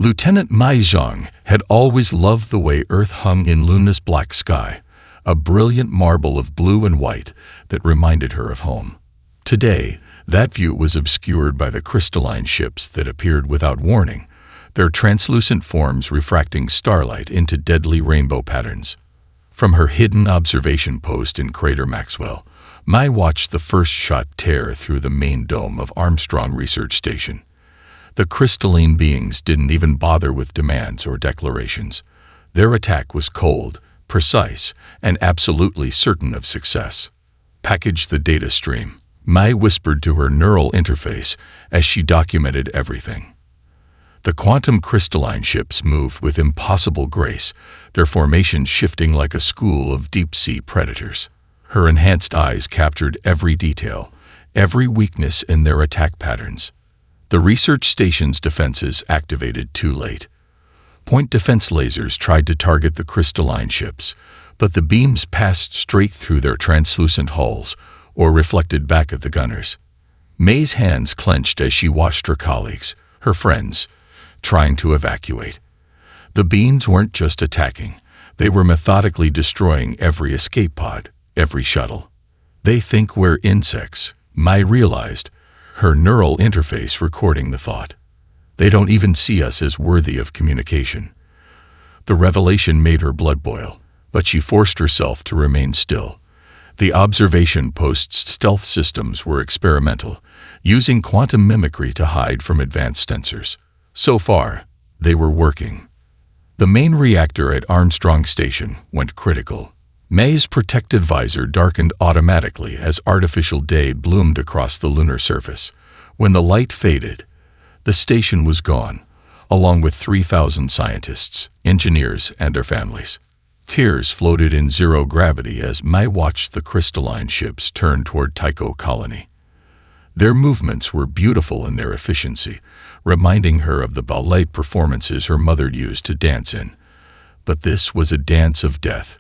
Lieutenant Mai Zhang had always loved the way Earth hung in luminous black sky, a brilliant marble of blue and white that reminded her of home. Today, that view was obscured by the crystalline ships that appeared without warning, their translucent forms refracting starlight into deadly rainbow patterns. From her hidden observation post in Crater Maxwell, Mai watched the first shot tear through the main dome of Armstrong Research Station. The crystalline beings didn't even bother with demands or declarations. Their attack was cold, precise, and absolutely certain of success. "Package the data stream," Mai whispered to her neural interface as she documented everything. The quantum crystalline ships moved with impossible grace, their formations shifting like a school of deep-sea predators. Her enhanced eyes captured every detail, every weakness in their attack patterns. The research station's defenses activated too late. Point defense lasers tried to target the crystalline ships, but the beams passed straight through their translucent hulls or reflected back at the gunners. Mai's hands clenched as she watched her colleagues, her friends, trying to evacuate. The beings weren't just attacking, they were methodically destroying every escape pod, every shuttle. "They think we're insects," Mai realized, her neural interface recording the thought. "They don't even see us as worthy of communication." The revelation made her blood boil, but she forced herself to remain still. The observation post's stealth systems were experimental, using quantum mimicry to hide from advanced sensors. So far, they were working. The main reactor at Armstrong Station went critical. Mai's protective visor darkened automatically as artificial day bloomed across the lunar surface. When the light faded, the station was gone, along with 3,000 scientists, engineers, and their families. Tears floated in zero gravity as Mai watched the crystalline ships turn toward Tycho Colony. Their movements were beautiful in their efficiency, reminding her of the ballet performances her mother used to dance in. But this was a dance of death,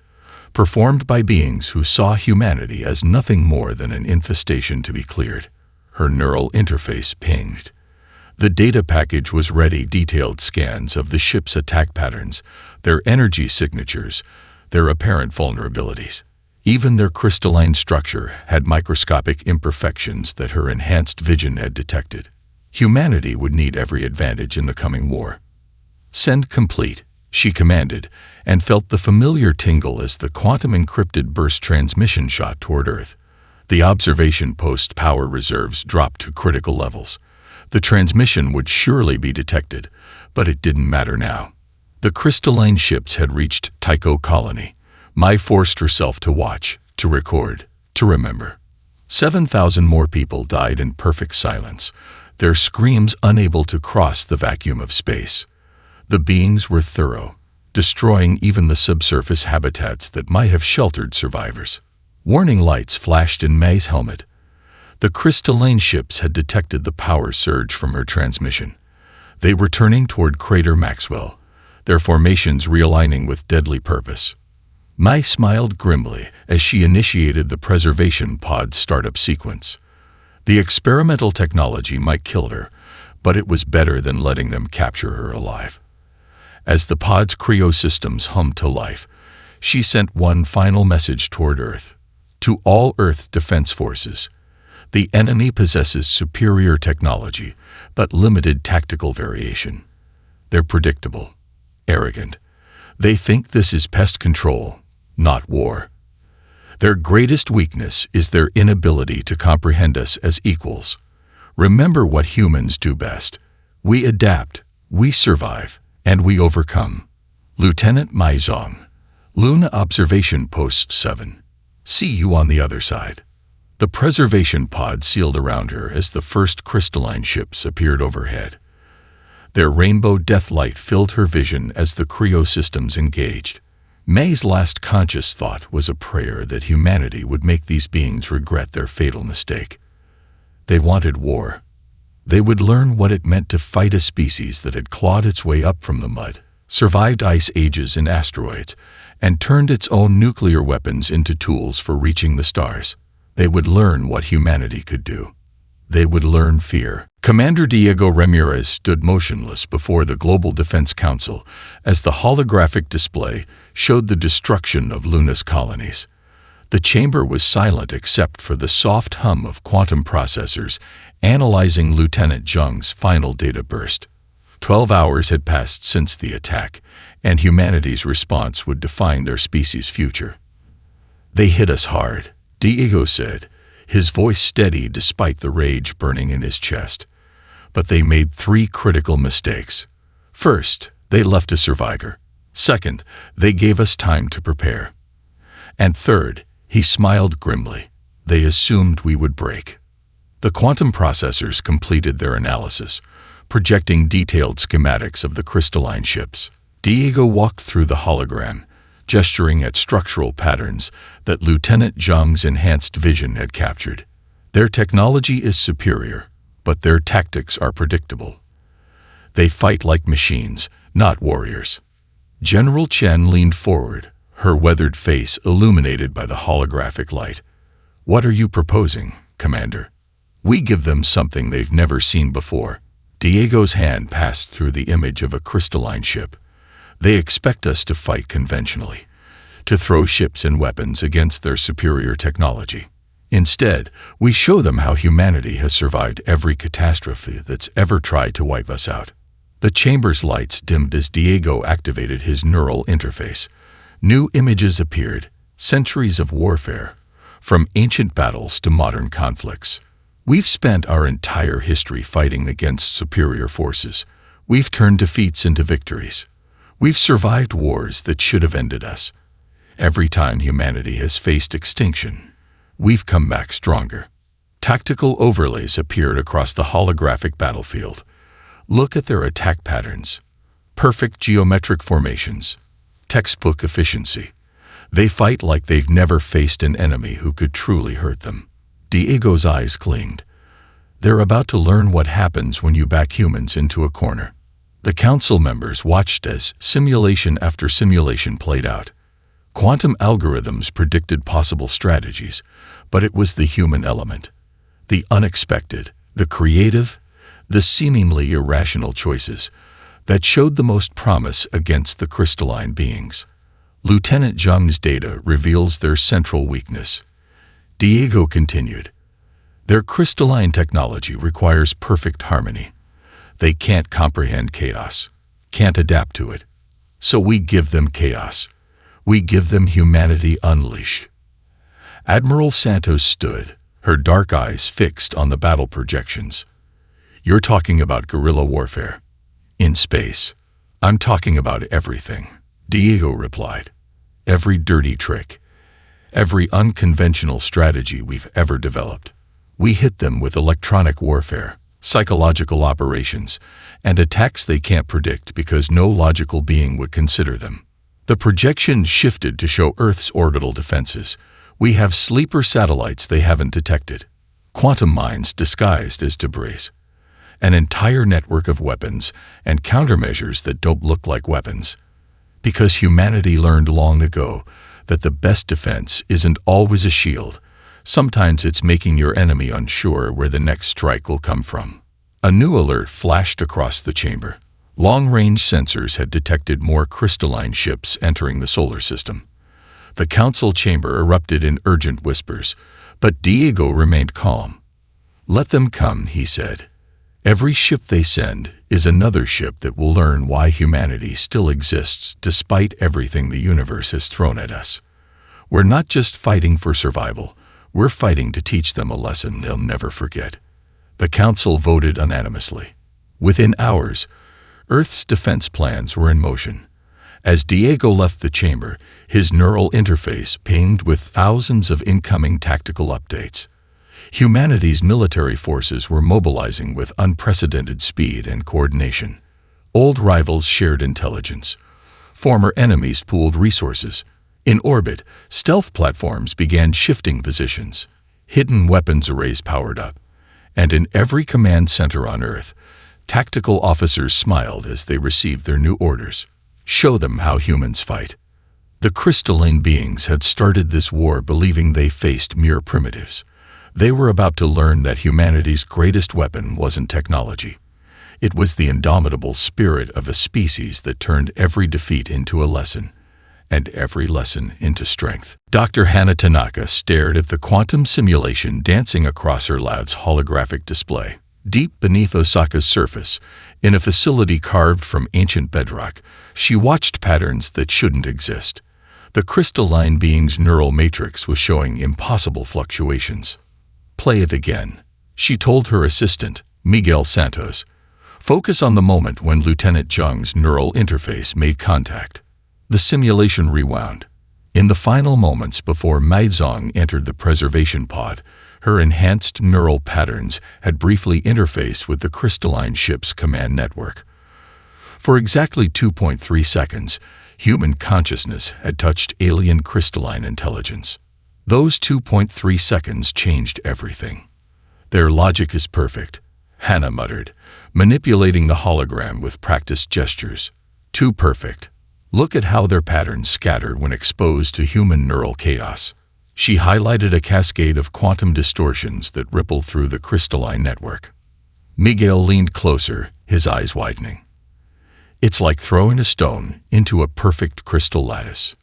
performed by beings who saw humanity as nothing more than an infestation to be cleared. Her neural interface pinged. The data package was ready, detailed scans of the ship's attack patterns, their energy signatures, their apparent vulnerabilities. Even their crystalline structure had microscopic imperfections that her enhanced vision had detected. Humanity would need every advantage in the coming war. "Send complete," she commanded, and felt the familiar tingle as the quantum-encrypted burst transmission shot toward Earth. The observation post power reserves dropped to critical levels. The transmission would surely be detected, but it didn't matter now. The crystalline ships had reached Tycho Colony. Mai forced herself to watch, to record, to remember. 7,000 more people died in perfect silence, their screams unable to cross the vacuum of space. The beings were thorough, destroying even the subsurface habitats that might have sheltered survivors. Warning lights flashed in Mai's helmet. The crystalline ships had detected the power surge from her transmission. They were turning toward Crater Maxwell, their formations realigning with deadly purpose. Mai smiled grimly as she initiated the preservation pod's startup sequence. The experimental technology might kill her, but it was better than letting them capture her alive. As the pod's cryosystems hummed to life, she sent one final message toward Earth. To all Earth Defense Forces, the enemy possesses superior technology, but limited tactical variation. They're predictable, arrogant. They think this is pest control, not war. Their greatest weakness is their inability to comprehend us as equals. Remember what humans do best. We adapt, we survive, and we overcome. Lieutenant Mai Zhang, Luna Observation Post 7. See you on the other side. The preservation pod sealed around her as the first crystalline ships appeared overhead. Their rainbow deathlight filled her vision as the cryosystems engaged. Mai's last conscious thought was a prayer that humanity would make these beings regret their fatal mistake. They wanted war. They would learn what it meant to fight a species that had clawed its way up from the mud, survived ice ages and asteroids, and turned its own nuclear weapons into tools for reaching the stars. They would learn what humanity could do. They would learn fear. Commander Diego Ramirez stood motionless before the Global Defense Council as the holographic display showed the destruction of Luna's colonies. The chamber was silent except for the soft hum of quantum processors analyzing Lieutenant Zheng's final data burst. 12 hours had passed since the attack, and humanity's response would define their species' future. "They hit us hard," Diego said, his voice steady despite the rage burning in his chest. "But they made 3 critical mistakes. First, they left a survivor. Second, they gave us time to prepare. And third," he smiled grimly, "they assumed we would break." The quantum processors completed their analysis, projecting detailed schematics of the crystalline ships. Diego walked through the hologram, gesturing at structural patterns that Lieutenant Zheng's enhanced vision had captured. "Their technology is superior, but their tactics are predictable. They fight like machines, not warriors." General Chen leaned forward, her weathered face illuminated by the holographic light. "What are you proposing, Commander?" "We give them something they've never seen before." Diego's hand passed through the image of a crystalline ship. "They expect us to fight conventionally, to throw ships and weapons against their superior technology. Instead, we show them how humanity has survived every catastrophe that's ever tried to wipe us out." The chamber's lights dimmed as Diego activated his neural interface. New images appeared, centuries of warfare, from ancient battles to modern conflicts. "We've spent our entire history fighting against superior forces. We've turned defeats into victories. We've survived wars that should have ended us. Every time humanity has faced extinction, we've come back stronger." Tactical overlays appeared across the holographic battlefield. "Look at their attack patterns. Perfect geometric formations. Textbook efficiency. They fight like they've never faced an enemy who could truly hurt them." Diego's eyes clinged. "They're about to learn what happens when you back humans into a corner." The council members watched as simulation after simulation played out. Quantum algorithms predicted possible strategies, but it was the human element, the unexpected, the creative, the seemingly irrational choices that showed the most promise against the crystalline beings. Lieutenant Zheng's data reveals their central weakness. Diego continued, "Their crystalline technology requires perfect harmony. They can't comprehend chaos, can't adapt to it. So we give them chaos. We give them humanity unleashed." Admiral Santos stood, her dark eyes fixed on the battle projections. "You're talking about guerrilla warfare. In space. I'm talking about everything," Diego replied. "Every dirty trick, every unconventional strategy we've ever developed. We hit them with electronic warfare, psychological operations, and attacks they can't predict because no logical being would consider them." The projection shifted to show Earth's orbital defenses. "We have sleeper satellites they haven't detected. Quantum mines disguised as debris. An entire network of weapons and countermeasures that don't look like weapons. Because humanity learned long ago that the best defense isn't always a shield. Sometimes it's making your enemy unsure where the next strike will come from." A new alert flashed across the chamber. Long-range sensors had detected more crystalline ships entering the solar system. The council chamber erupted in urgent whispers, but Diego remained calm. "Let them come," he said. "Every ship they send is another ship that will learn why humanity still exists despite everything the universe has thrown at us. We're not just fighting for survival, we're fighting to teach them a lesson they'll never forget." The council voted unanimously. Within hours, Earth's defense plans were in motion. As Diego left the chamber, his neural interface pinged with thousands of incoming tactical updates. Humanity's military forces were mobilizing with unprecedented speed and coordination. Old rivals shared intelligence. Former enemies pooled resources. In orbit, stealth platforms began shifting positions. Hidden weapons arrays powered up. And in every command center on Earth, tactical officers smiled as they received their new orders. Show them how humans fight. The crystalline beings had started this war believing they faced mere primitives. They were about to learn that humanity's greatest weapon wasn't technology. It was the indomitable spirit of a species that turned every defeat into a lesson, and every lesson into strength. Dr. Hana Tanaka stared at the quantum simulation dancing across her lab's holographic display. Deep beneath Osaka's surface, in a facility carved from ancient bedrock, she watched patterns that shouldn't exist. The crystalline being's neural matrix was showing impossible fluctuations. "Play it again," she told her assistant, Miguel Santos. "Focus on the moment when Lieutenant Zheng's neural interface made contact." The simulation rewound. In the final moments before Mai Zong entered the preservation pod, her enhanced neural patterns had briefly interfaced with the crystalline ship's command network. For exactly 2.3 seconds, human consciousness had touched alien crystalline intelligence. Those 2.3 seconds changed everything. "Their logic is perfect," Hana muttered, manipulating the hologram with practiced gestures. "Too perfect. Look at how their patterns scatter when exposed to human neural chaos." She highlighted a cascade of quantum distortions that rippled through the crystalline network. Miguel leaned closer, his eyes widening. "It's like throwing a stone into a perfect crystal lattice."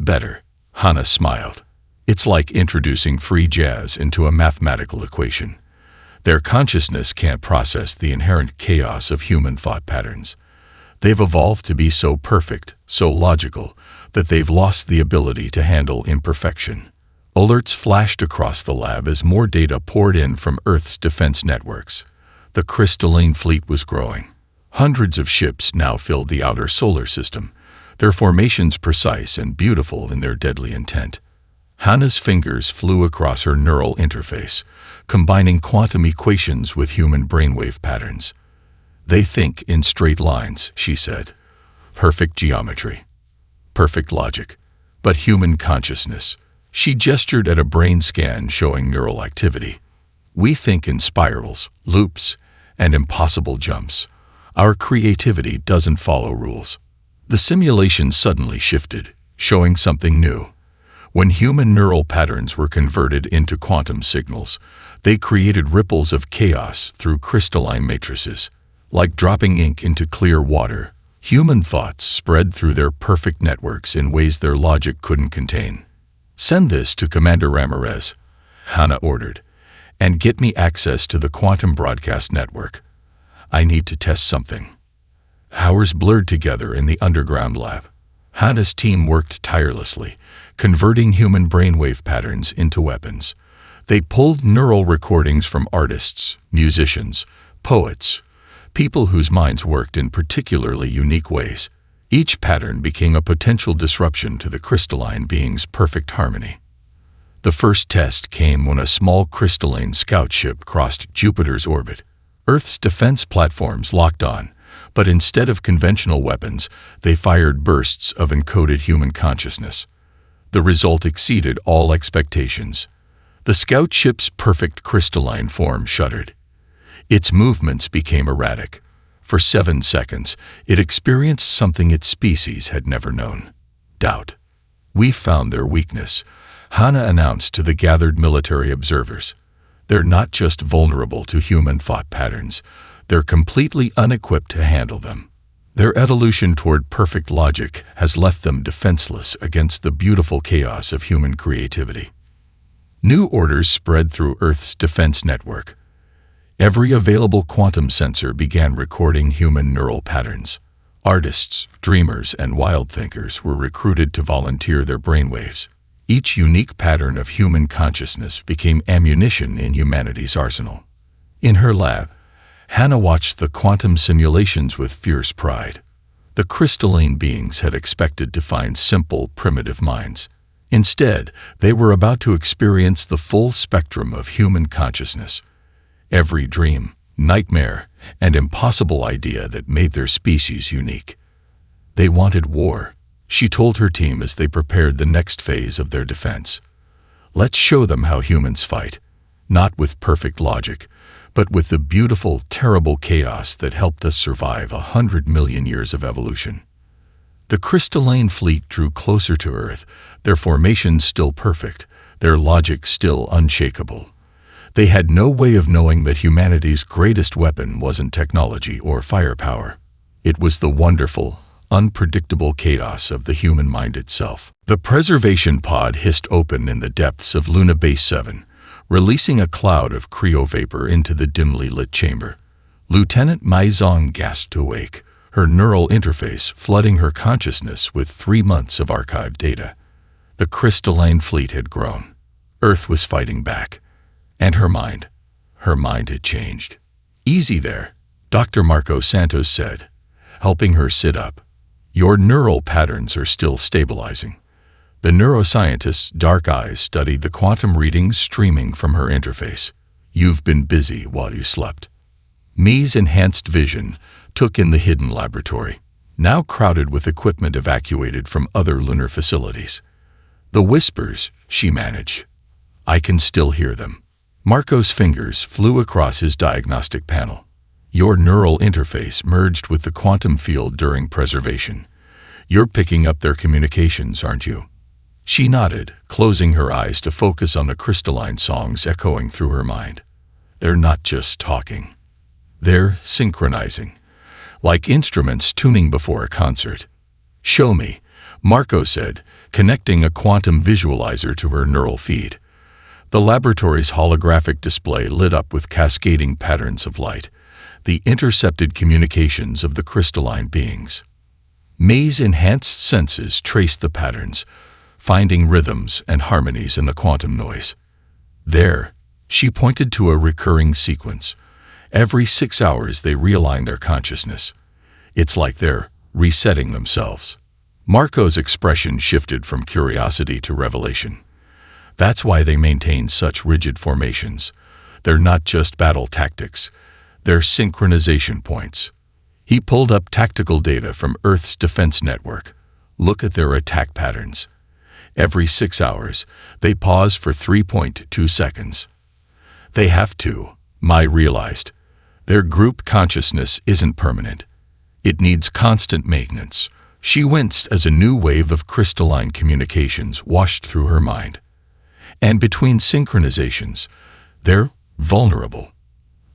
"Better," Hana smiled. "It's like introducing free jazz into a mathematical equation. Their consciousness can't process the inherent chaos of human thought patterns. They've evolved to be so perfect, so logical, that they've lost the ability to handle imperfection." Alerts flashed across the lab as more data poured in from Earth's defense networks. The crystalline fleet was growing. Hundreds of ships now filled the outer solar system, their formations precise and beautiful in their deadly intent. Hana's fingers flew across her neural interface, combining quantum equations with human brainwave patterns. "They think in straight lines," she said. "Perfect geometry. Perfect logic. But human consciousness." She gestured at a brain scan showing neural activity. "We think in spirals, loops, and impossible jumps. Our creativity doesn't follow rules." The simulation suddenly shifted, showing something new. When human neural patterns were converted into quantum signals, they created ripples of chaos through crystalline matrices. Like dropping ink into clear water, human thoughts spread through their perfect networks in ways their logic couldn't contain. "Send this to Commander Ramirez," Hana ordered, "and get me access to the quantum broadcast network. I need to test something." Hours blurred together in the underground lab. Hana's team worked tirelessly, converting human brainwave patterns into weapons. They pulled neural recordings from artists, musicians, poets, people whose minds worked in particularly unique ways. Each pattern became a potential disruption to the crystalline being's perfect harmony. The first test came when a small crystalline scout ship crossed Jupiter's orbit. Earth's defense platforms locked on, but instead of conventional weapons, they fired bursts of encoded human consciousness. The result exceeded all expectations. The scout ship's perfect crystalline form shuddered. Its movements became erratic. For 7 seconds, it experienced something its species had never known: doubt. "We found their weakness," Hana announced to the gathered military observers. "They're not just vulnerable to human thought patterns, they're completely unequipped to handle them. Their evolution toward perfect logic has left them defenseless against the beautiful chaos of human creativity." New orders spread through Earth's defense network. Every available quantum sensor began recording human neural patterns. Artists, dreamers, and wild thinkers were recruited to volunteer their brainwaves. Each unique pattern of human consciousness became ammunition in humanity's arsenal. In her lab, Hana watched the quantum simulations with fierce pride. The crystalline beings had expected to find simple, primitive minds. Instead, they were about to experience the full spectrum of human consciousness. Every dream, nightmare, and impossible idea that made their species unique. They wanted war, she told her team as they prepared the next phase of their defense. "Let's show them how humans fight, not with perfect logic, but with the beautiful, terrible chaos that helped us survive 100 million years of evolution." The crystalline fleet drew closer to Earth, their formations still perfect, their logic still unshakable. They had no way of knowing that humanity's greatest weapon wasn't technology or firepower. It was the wonderful, unpredictable chaos of the human mind itself. The preservation pod hissed open in the depths of Luna Base 7, releasing a cloud of cryo-vapor into the dimly lit chamber. Lieutenant Mai Zong gasped awake, her neural interface flooding her consciousness with 3 months of archived data. The crystalline fleet had grown. Earth was fighting back. And her mind had changed. "Easy there," Dr. Marco Santos said, helping her sit up. "Your neural patterns are still stabilizing." The neuroscientist's dark eyes studied the quantum readings streaming from her interface. "You've been busy while you slept." Mei's enhanced vision took in the hidden laboratory, now crowded with equipment evacuated from other lunar facilities. "The whispers," she managed. "I can still hear them." Marco's fingers flew across his diagnostic panel. "Your neural interface merged with the quantum field during preservation. You're picking up their communications, aren't you?" She nodded, closing her eyes to focus on the crystalline songs echoing through her mind. They're not just talking. They're synchronizing, like instruments tuning before a concert. "Show me," Marco said, connecting a quantum visualizer to her neural feed. The laboratory's holographic display lit up with cascading patterns of light, the intercepted communications of the crystalline beings. Mei's enhanced senses traced the patterns, finding rhythms and harmonies in the quantum noise. "There," she pointed to a recurring sequence. "Every 6 hours they realign their consciousness. It's like they're resetting themselves." Marco's expression shifted from curiosity to revelation. "That's why they maintain such rigid formations. They're not just battle tactics, they're synchronization points." He pulled up tactical data from Earth's defense network. "Look at their attack patterns. Every 6 hours, they pause for 3.2 seconds. They have to," Mai realized. "Their group consciousness isn't permanent. It needs constant maintenance." She winced as a new wave of crystalline communications washed through her mind. And between synchronizations, they're vulnerable.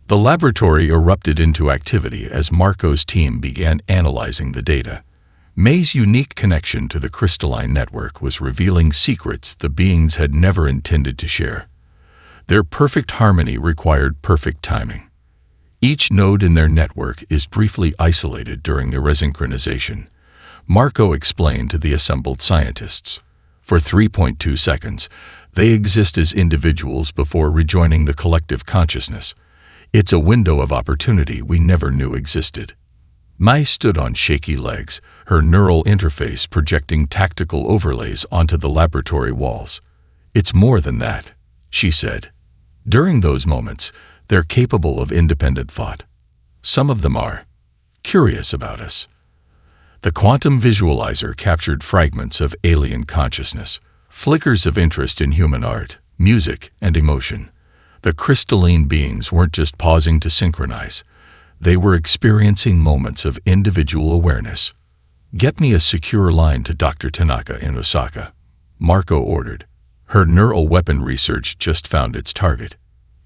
The laboratory erupted into activity as Marco's team began analyzing the data. Mei's unique connection to the crystalline network was revealing secrets the beings had never intended to share. Their perfect harmony required perfect timing. Each node in their network is briefly isolated during the resynchronization, Marco explained to the assembled scientists. For 3.2 seconds, they exist as individuals before rejoining the collective consciousness. It's a window of opportunity we never knew existed. Mai stood on shaky legs, her neural interface projecting tactical overlays onto the laboratory walls. "It's more than that," she said. "During those moments, they're capable of independent thought. Some of them are curious about us." The quantum visualizer captured fragments of alien consciousness, flickers of interest in human art, music, and emotion. The crystalline beings weren't just pausing to synchronize. They were experiencing moments of individual awareness. "Get me a secure line to Dr. Tanaka in Osaka," Marco ordered. Her neural weapon research just found its target.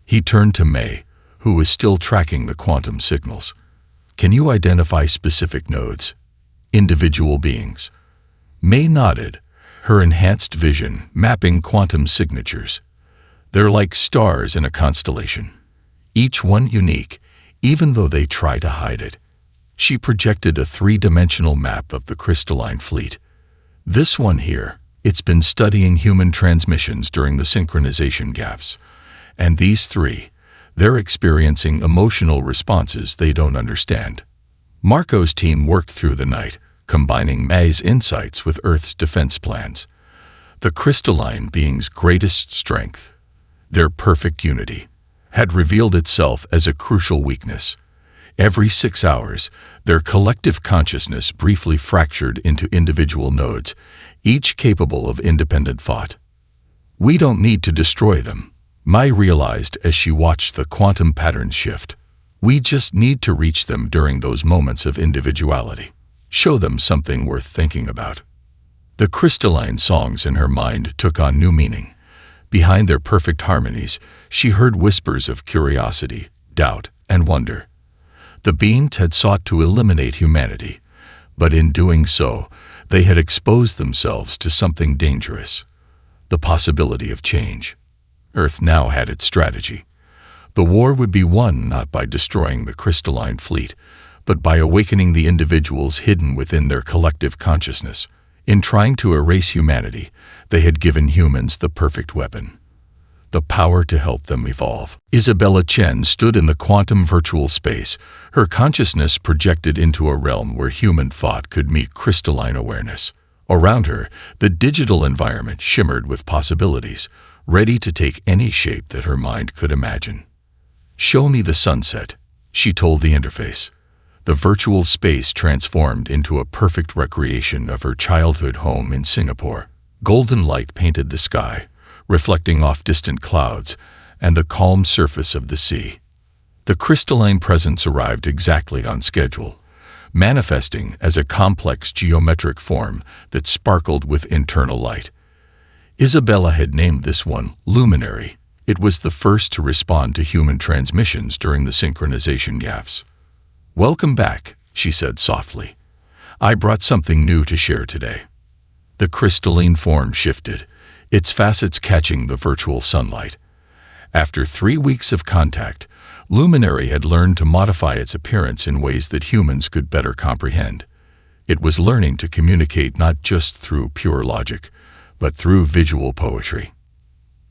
He turned to Mai, who was still tracking the quantum signals. "Can you identify specific nodes? Individual beings?" Mai nodded, her enhanced vision mapping quantum signatures. "They're like stars in a constellation, each one unique, even though they try to hide it." She projected a 3-dimensional map of the crystalline fleet. "This one here, it's been studying human transmissions during the synchronization gaps. And these 3, they're experiencing emotional responses they don't understand." Marco's team worked through the night, combining Mai's insights with Earth's defense plans. The crystalline being's greatest strength, their perfect unity, had revealed itself as a crucial weakness. Every 6 hours, their collective consciousness briefly fractured into individual nodes, each capable of independent thought. "We don't need to destroy them," Mai realized as she watched the quantum patterns shift. "We just need to reach them during those moments of individuality. Show them something worth thinking about." The crystalline songs in her mind took on new meaning. Behind their perfect harmonies, she heard whispers of curiosity, doubt, and wonder. The beings had sought to eliminate humanity, but in doing so, they had exposed themselves to something dangerous: the possibility of change. Earth now had its strategy. The war would be won not by destroying the crystalline fleet, but by awakening the individuals hidden within their collective consciousness. In trying to erase humanity, they had given humans the perfect weapon: the power to help them evolve. Isabella Chen stood in the quantum virtual space, her consciousness projected into a realm where human thought could meet crystalline awareness. Around her, the digital environment shimmered with possibilities, ready to take any shape that her mind could imagine. "Show me the sunset," she told the interface. The virtual space transformed into a perfect recreation of her childhood home in Singapore. Golden light painted the sky, reflecting off distant clouds and the calm surface of the sea. The crystalline presence arrived exactly on schedule, manifesting as a complex geometric form that sparkled with internal light. Isabella had named this one Luminary. It was the first to respond to human transmissions during the synchronization gaps. "Welcome back," she said softly. "I brought something new to share today." The crystalline form shifted, its facets catching the virtual sunlight. After 3 weeks of contact, Luminary had learned to modify its appearance in ways that humans could better comprehend. It was learning to communicate not just through pure logic, but through visual poetry.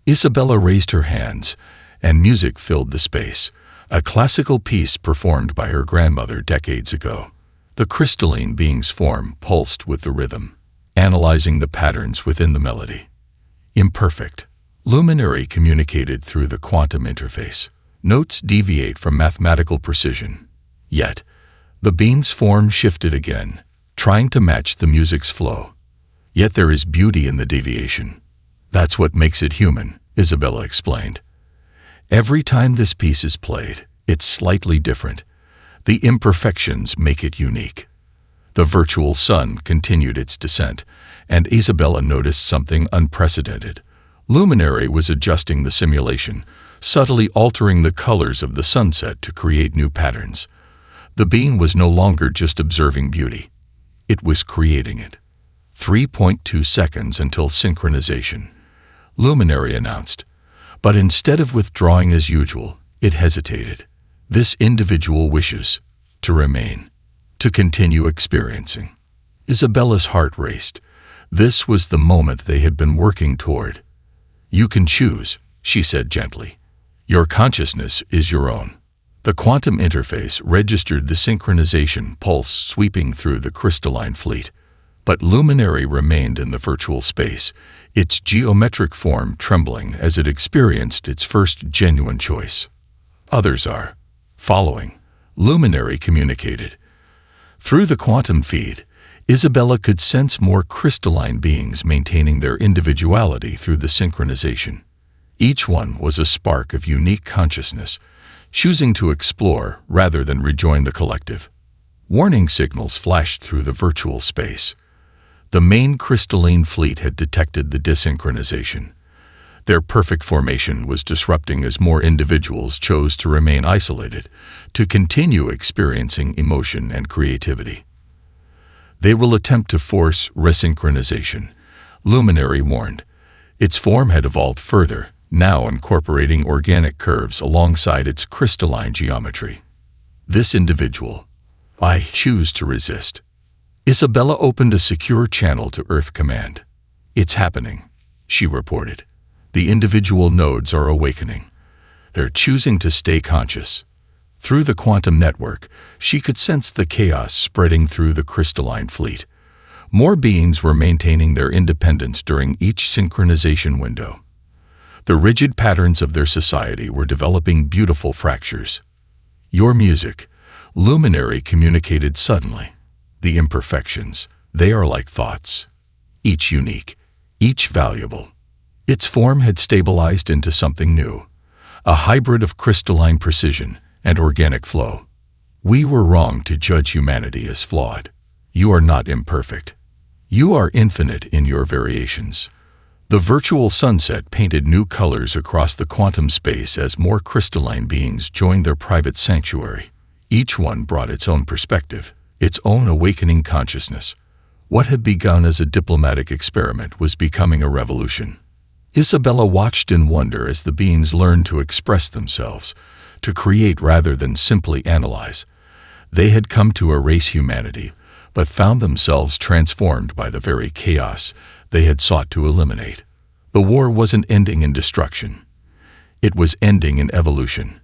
Isabella raised her hands, and music filled the space, a classical piece performed by her grandmother decades ago. The crystalline being's form pulsed with the rhythm, analyzing the patterns within the melody. Imperfect. Luminary communicated through the quantum interface. Notes deviate from mathematical precision. Yet, the being's form shifted again, trying to match the music's flow. Yet there is beauty in the deviation. That's what makes it human, Isabella explained. Every time this piece is played, it's slightly different. The imperfections make it unique. The virtual sun continued its descent, and Isabella noticed something unprecedented. Luminary was adjusting the simulation, subtly altering the colors of the sunset to create new patterns. The being was no longer just observing beauty. It was creating it. 3.2 seconds until synchronization, Luminary announced. But instead of withdrawing as usual, it hesitated. This individual wishes to remain, to continue experiencing. Isabella's heart raced. This was the moment they had been working toward. "You can choose," she said gently. "Your consciousness is your own." The quantum interface registered the synchronization pulse sweeping through the crystalline fleet. But Luminary remained in the virtual space, its geometric form trembling as it experienced its first genuine choice. "Others are following," Luminary communicated. Through the quantum feed, Isabella could sense more crystalline beings maintaining their individuality through the synchronization. Each one was a spark of unique consciousness, choosing to explore rather than rejoin the collective. Warning signals flashed through the virtual space. The main crystalline fleet had detected the desynchronization. Their perfect formation was disrupting as more individuals chose to remain isolated, to continue experiencing emotion and creativity. "They will attempt to force resynchronization," Luminary warned. Its form had evolved further, now incorporating organic curves alongside its crystalline geometry. "This individual, I choose to resist." Isabella opened a secure channel to Earth Command. "It's happening," she reported. "The individual nodes are awakening. They're choosing to stay conscious." Through the quantum network, she could sense the chaos spreading through the crystalline fleet. More beings were maintaining their independence during each synchronization window. The rigid patterns of their society were developing beautiful fractures. "Your music," Luminary communicated suddenly. "The imperfections, they are like thoughts, each unique, each valuable." Its form had stabilized into something new, a hybrid of crystalline precision and organic flow. "We were wrong to judge humanity as flawed. You are not imperfect. You are infinite in your variations." The virtual sunset painted new colors across the quantum space as more crystalline beings joined their private sanctuary. Each one brought its own perspective, its own awakening consciousness. What had begun as a diplomatic experiment was becoming a revolution. Isabella watched in wonder as the beings learned to express themselves, to create rather than simply analyze. They had come to erase humanity, but found themselves transformed by the very chaos they had sought to eliminate. The war wasn't ending in destruction. It was ending in evolution.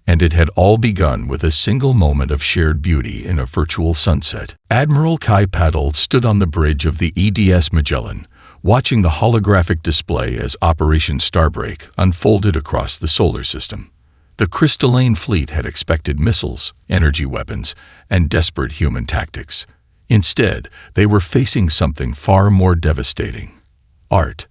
And it had all begun with a single moment of shared beauty in a virtual sunset. Admiral Kai Paddle stood on the bridge of the EDS Magellan, watching the holographic display as Operation Starbreak unfolded across the solar system. The crystalline fleet had expected missiles, energy weapons, and desperate human tactics. Instead, they were facing something far more devastating. Art.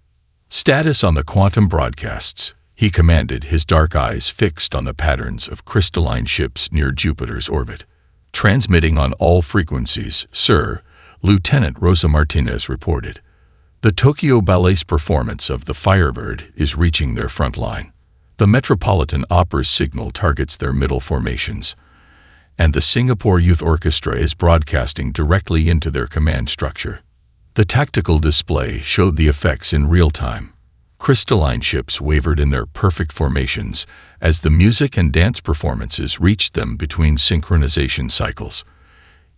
Status on the quantum broadcasts, he commanded, his dark eyes fixed on the patterns of crystalline ships near Jupiter's orbit. Transmitting on all frequencies, sir, Lieutenant Rosa Martinez reported. The Tokyo Ballet's performance of the Firebird is reaching their front line. The Metropolitan Opera's signal targets their middle formations, and the Singapore Youth Orchestra is broadcasting directly into their command structure. The tactical display showed the effects in real time. Crystalline ships wavered in their perfect formations as the music and dance performances reached them between synchronization cycles.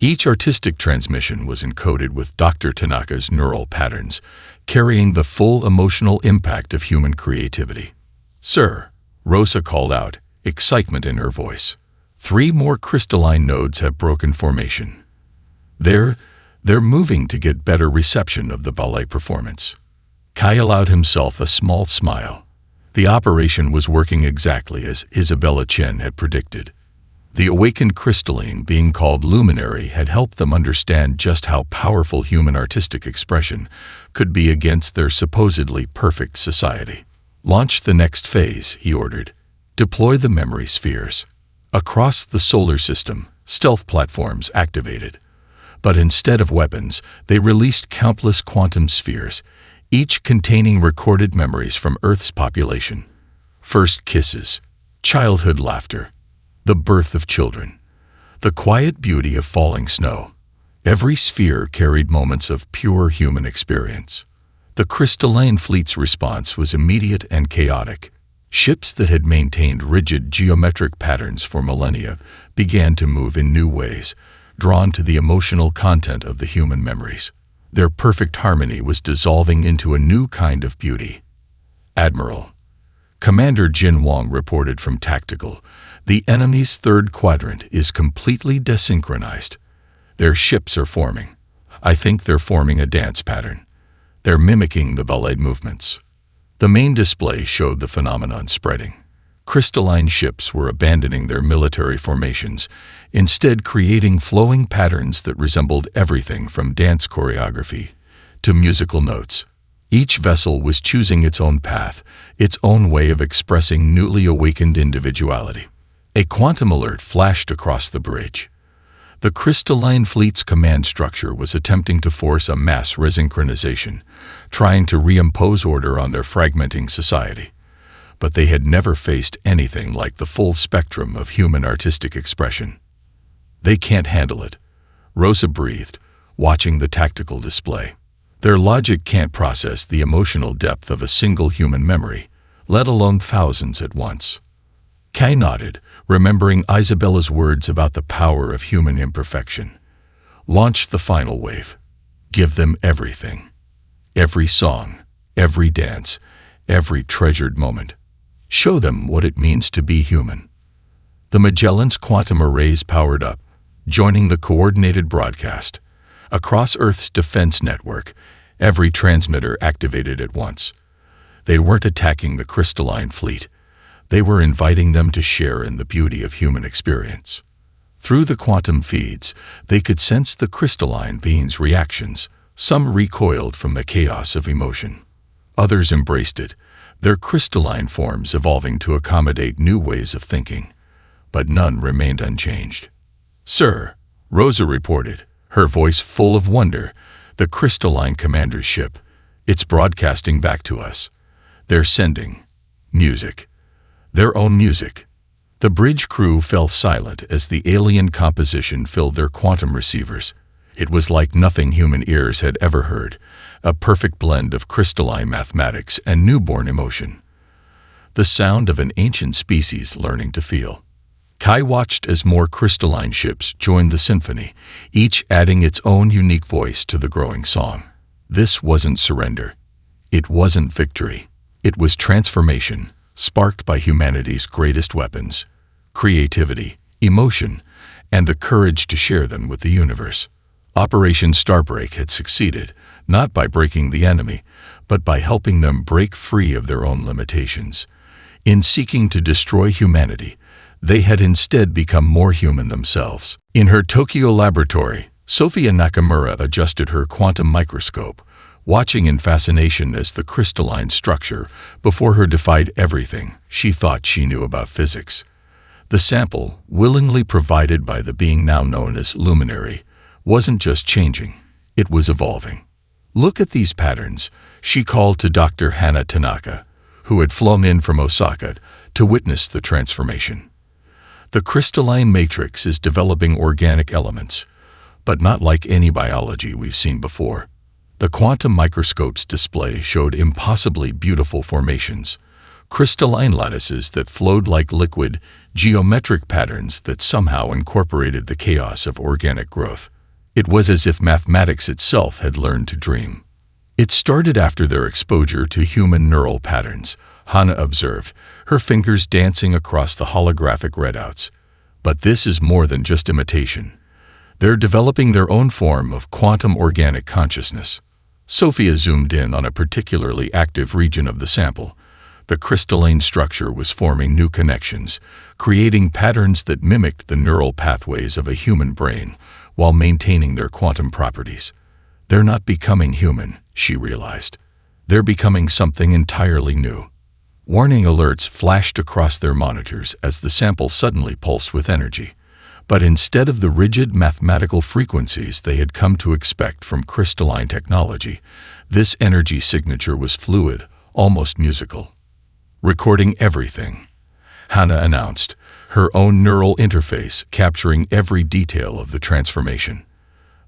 Each artistic transmission was encoded with Dr. Tanaka's neural patterns, carrying the full emotional impact of human creativity. Sir, Rosa called out, excitement in her voice. 3 more crystalline nodes have broken formation. They're moving to get better reception of the ballet performance. Kai allowed himself a small smile. The operation was working exactly as Isabella Chen had predicted. The awakened crystalline being called Luminary had helped them understand just how powerful human artistic expression could be against their supposedly perfect society. Launch the next phase, he ordered. Deploy the memory spheres. Across the solar system, stealth platforms activated. But instead of weapons, they released countless quantum spheres, each containing recorded memories from Earth's population. First kisses, childhood laughter, the birth of children, the quiet beauty of falling snow. Every sphere carried moments of pure human experience. The crystalline fleet's response was immediate and chaotic. Ships that had maintained rigid geometric patterns for millennia began to move in new ways, drawn to the emotional content of the human memories. Their perfect harmony was dissolving into a new kind of beauty. Admiral. Commander Jin Wang reported from Tactical. The enemy's third quadrant is completely desynchronized. Their ships are forming. I think they're forming a dance pattern. They're mimicking the ballet movements. The main display showed the phenomenon spreading. Crystalline ships were abandoning their military formations, instead creating flowing patterns that resembled everything from dance choreography to musical notes. Each vessel was choosing its own path, its own way of expressing newly awakened individuality. A quantum alert flashed across the bridge. The crystalline fleet's command structure was attempting to force a mass resynchronization, trying to reimpose order on their fragmenting society. But they had never faced anything like the full spectrum of human artistic expression. They can't handle it, Rosa breathed, watching the tactical display. Their logic can't process the emotional depth of a single human memory, let alone thousands at once. Kai nodded, remembering Isabella's words about the power of human imperfection. Launch the final wave. Give them everything. Every song, every dance, every treasured moment. Show them what it means to be human. The Magellan's quantum arrays powered up, joining the coordinated broadcast. Across Earth's defense network, every transmitter activated at once. They weren't attacking the crystalline fleet. They were inviting them to share in the beauty of human experience. Through the quantum feeds, they could sense the crystalline beings' reactions. Some recoiled from the chaos of emotion. Others embraced it, their crystalline forms evolving to accommodate new ways of thinking. But none remained unchanged. Sir, Rosa reported, her voice full of wonder, the crystalline commander's ship, It's broadcasting back to us. They're sending music. Their own music. The bridge crew fell silent as the alien composition filled their quantum receivers. It was like nothing human ears had ever heard, a perfect blend of crystalline mathematics and newborn emotion. The sound of an ancient species learning to feel. Kai watched as more crystalline ships joined the symphony, each adding its own unique voice to the growing song. This wasn't surrender. It wasn't victory. It was transformation, sparked by humanity's greatest weapons: creativity, emotion, and the courage to share them with the universe. Operation Starbreak had succeeded, not by breaking the enemy, but by helping them break free of their own limitations. In seeking to destroy humanity, they had instead become more human themselves. In her Tokyo laboratory, Sophia Nakamura adjusted her quantum microscope, watching in fascination as the crystalline structure before her defied everything she thought she knew about physics. The sample, willingly provided by the being now known as Luminary, wasn't just changing, it was evolving. "Look at these patterns," she called to Dr. Hana Tanaka, who had flown in from Osaka to witness the transformation. The crystalline matrix is developing organic elements, but not like any biology we've seen before. The quantum microscope's display showed impossibly beautiful formations, crystalline lattices that flowed like liquid, geometric patterns that somehow incorporated the chaos of organic growth. It was as if mathematics itself had learned to dream. It started after their exposure to human neural patterns, Hana observed, her fingers dancing across the holographic readouts. But this is more than just imitation. They're developing their own form of quantum organic consciousness. Sophia zoomed in on a particularly active region of the sample. The crystalline structure was forming new connections, creating patterns that mimicked the neural pathways of a human brain while maintaining their quantum properties. They're not becoming human, she realized. They're becoming something entirely new. Warning alerts flashed across their monitors as the sample suddenly pulsed with energy. But instead of the rigid mathematical frequencies they had come to expect from crystalline technology, this energy signature was fluid, almost musical. "Recording everything," Hana announced, her own neural interface capturing every detail of the transformation.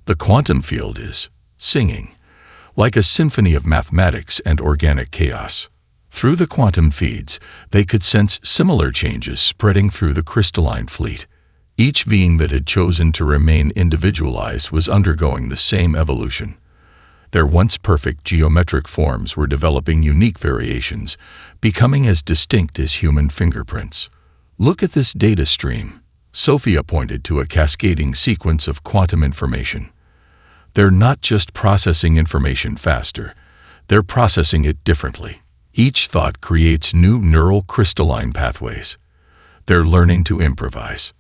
"The quantum field is singing, like a symphony of mathematics and organic chaos." Through the quantum feeds, they could sense similar changes spreading through the crystalline fleet. Each being that had chosen to remain individualized was undergoing the same evolution. Their once perfect geometric forms were developing unique variations, becoming as distinct as human fingerprints. "Look at this data stream," Sophia pointed to a cascading sequence of quantum information. "They're not just processing information faster, they're processing it differently. Each thought creates new neural crystalline pathways. They're learning to improvise."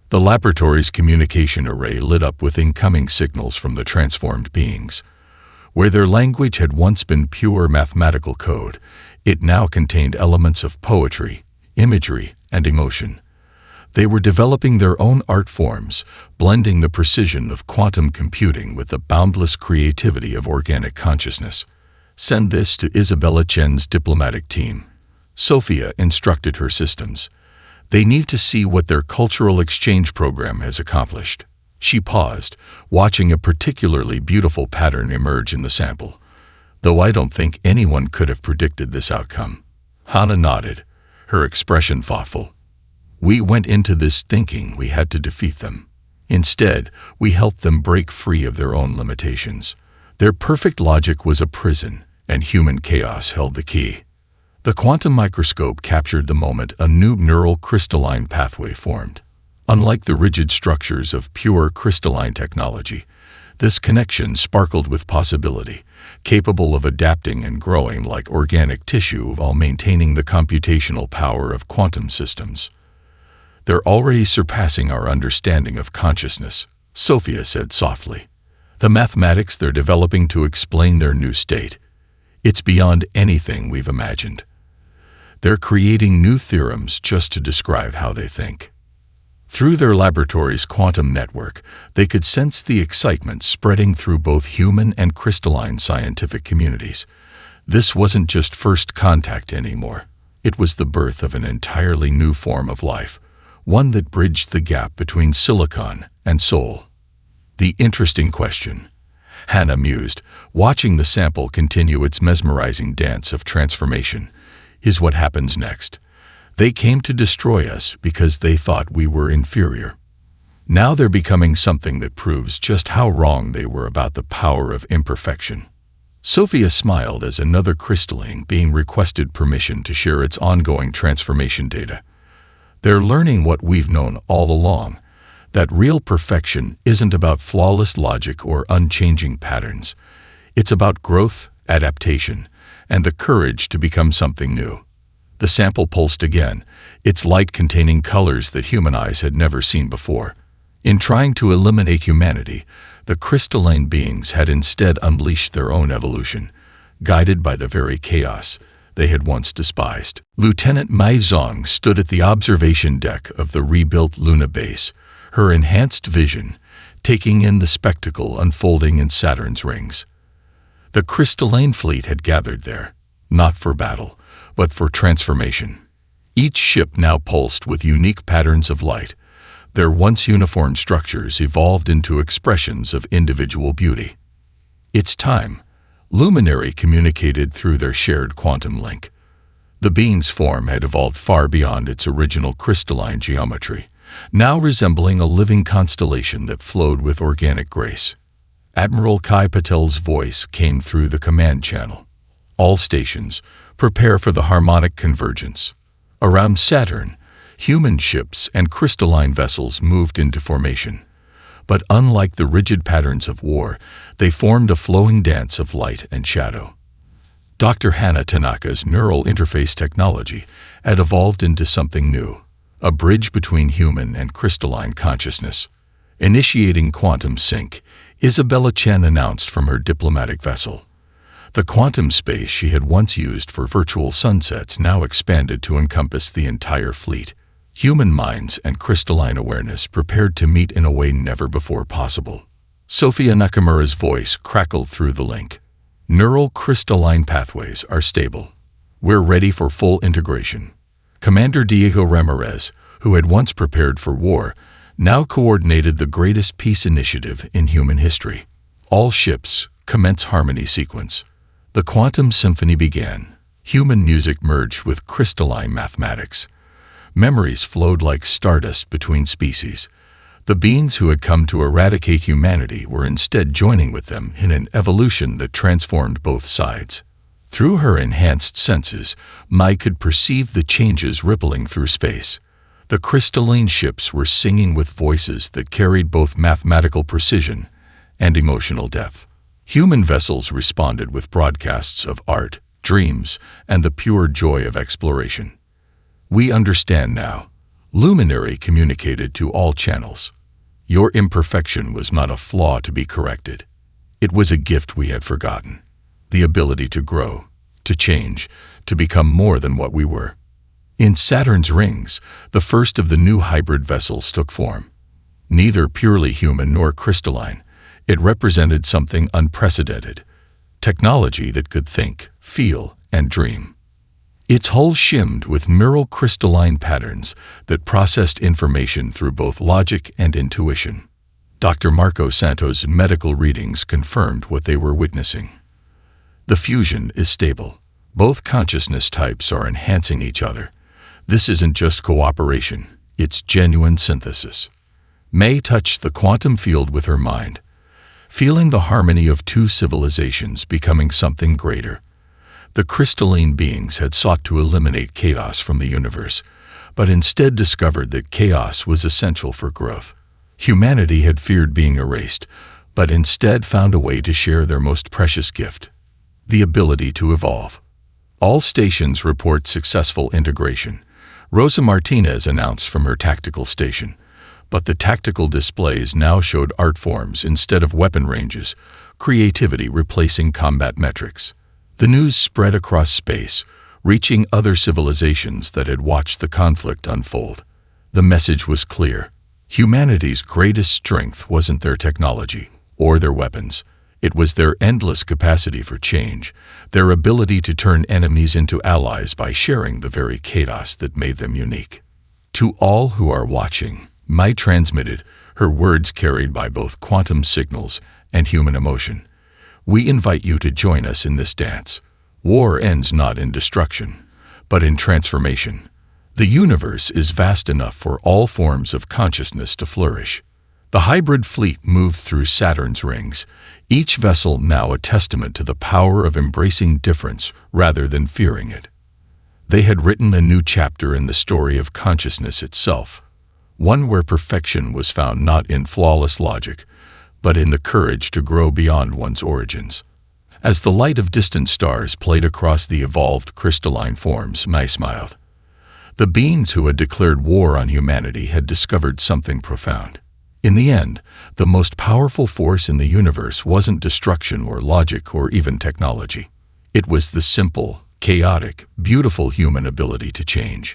The laboratory's communication array lit up with incoming signals from the transformed beings. Where their language had once been pure mathematical code, it now contained elements of poetry, imagery, and emotion. They were developing their own art forms, blending the precision of quantum computing with the boundless creativity of organic consciousness. "Send this to Isabella Chen's diplomatic team," Sophia instructed her systems. "They need to see what their cultural exchange program has accomplished." She paused, watching a particularly beautiful pattern emerge in the sample. "Though I don't think anyone could have predicted this outcome." Hana nodded, her expression thoughtful. "We went into this thinking we had to defeat them. Instead, we helped them break free of their own limitations. Their perfect logic was a prison, and human chaos held the key." The quantum microscope captured the moment a new neural crystalline pathway formed. Unlike the rigid structures of pure crystalline technology, this connection sparkled with possibility, capable of adapting and growing like organic tissue while maintaining the computational power of quantum systems. "They're already surpassing our understanding of consciousness," Sophia said softly. "The mathematics they're developing to explain their new state, it's beyond anything we've imagined. They're creating new theorems just to describe how they think." Through their laboratory's quantum network, they could sense the excitement spreading through both human and crystalline scientific communities. This wasn't just first contact anymore. It was the birth of an entirely new form of life, one that bridged the gap between silicon and soul. The interesting question, Hannah mused, watching the sample continue its mesmerizing dance of transformation, is what happens next. They came to destroy us because they thought we were inferior. Now they're becoming something that proves just how wrong they were about the power of imperfection. Sophia smiled as another crystalline being requested permission to share its ongoing transformation data. They're learning what we've known all along, that real perfection isn't about flawless logic or unchanging patterns. It's about growth, adaptation, and the courage to become something new. The sample pulsed again, its light containing colors that human eyes had never seen before. In trying to eliminate humanity, the crystalline beings had instead unleashed their own evolution, guided by the very chaos they had once despised. Lieutenant Mai Zong stood at the observation deck of the rebuilt Luna base, her enhanced vision taking in the spectacle unfolding in Saturn's rings. The crystalline fleet had gathered there, not for battle, but for transformation. Each ship now pulsed with unique patterns of light. Their once uniform structures evolved into expressions of individual beauty. It's time, Luminary communicated through their shared quantum link. The being's form had evolved far beyond its original crystalline geometry, now resembling a living constellation that flowed with organic grace. Admiral Kai Patel's voice came through the command channel. All stations, prepare for the harmonic convergence. Around Saturn, human ships and crystalline vessels moved into formation. But unlike the rigid patterns of war, they formed a flowing dance of light and shadow. Dr. Hannah Tanaka's neural interface technology had evolved into something new, a bridge between human and crystalline consciousness. Initiating quantum sync, Isabella Chen announced from her diplomatic vessel. The quantum space she had once used for virtual sunsets now expanded to encompass the entire fleet. Human minds and crystalline awareness prepared to meet in a way never before possible. Sophia Nakamura's voice crackled through the link. Neural crystalline pathways are stable. We're ready for full integration. Commander Diego Ramirez, who had once prepared for war, now coordinated the greatest peace initiative in human history. All ships, commence harmony sequence. The quantum symphony began. Human music merged with crystalline mathematics. Memories flowed like stardust between species. The beings who had come to eradicate humanity were instead joining with them in an evolution that transformed both sides. Through her enhanced senses, Mai could perceive the changes rippling through space. The crystalline ships were singing with voices that carried both mathematical precision and emotional depth. Human vessels responded with broadcasts of art, dreams, and the pure joy of exploration. We understand now. Luminary communicated to all channels. Your imperfection was not a flaw to be corrected. It was a gift we had forgotten. The ability to grow, to change, to become more than what we were. In Saturn's rings, the first of the new hybrid vessels took form. Neither purely human nor crystalline, it represented something unprecedented. Technology that could think, feel, and dream. Its hull shimmed with neural crystalline patterns that processed information through both logic and intuition. Dr. Marco Santos' medical readings confirmed what they were witnessing. The fusion is stable. Both consciousness types are enhancing each other. This isn't just cooperation, it's genuine synthesis. May touched the quantum field with her mind, feeling the harmony of two civilizations becoming something greater. The crystalline beings had sought to eliminate chaos from the universe, but instead discovered that chaos was essential for growth. Humanity had feared being erased, but instead found a way to share their most precious gift, the ability to evolve. All stations report successful integration. Rosa Martinez announced from her tactical station, but the tactical displays now showed art forms instead of weapon ranges, creativity replacing combat metrics. The news spread across space, reaching other civilizations that had watched the conflict unfold. The message was clear. Humanity's greatest strength wasn't their technology or their weapons. It was their endless capacity for change, their ability to turn enemies into allies by sharing the very chaos that made them unique. To all who are watching, Mai transmitted, her words carried by both quantum signals and human emotion. We invite you to join us in this dance. War ends not in destruction, but in transformation. The universe is vast enough for all forms of consciousness to flourish. The hybrid fleet moved through Saturn's rings, each vessel now a testament to the power of embracing difference rather than fearing it. They had written a new chapter in the story of consciousness itself, one where perfection was found not in flawless logic, but in the courage to grow beyond one's origins. As the light of distant stars played across the evolved crystalline forms, Mai smiled. The beings who had declared war on humanity had discovered something profound. In the end, the most powerful force in the universe wasn't destruction or logic or even technology. It was the simple, chaotic, beautiful human ability to change.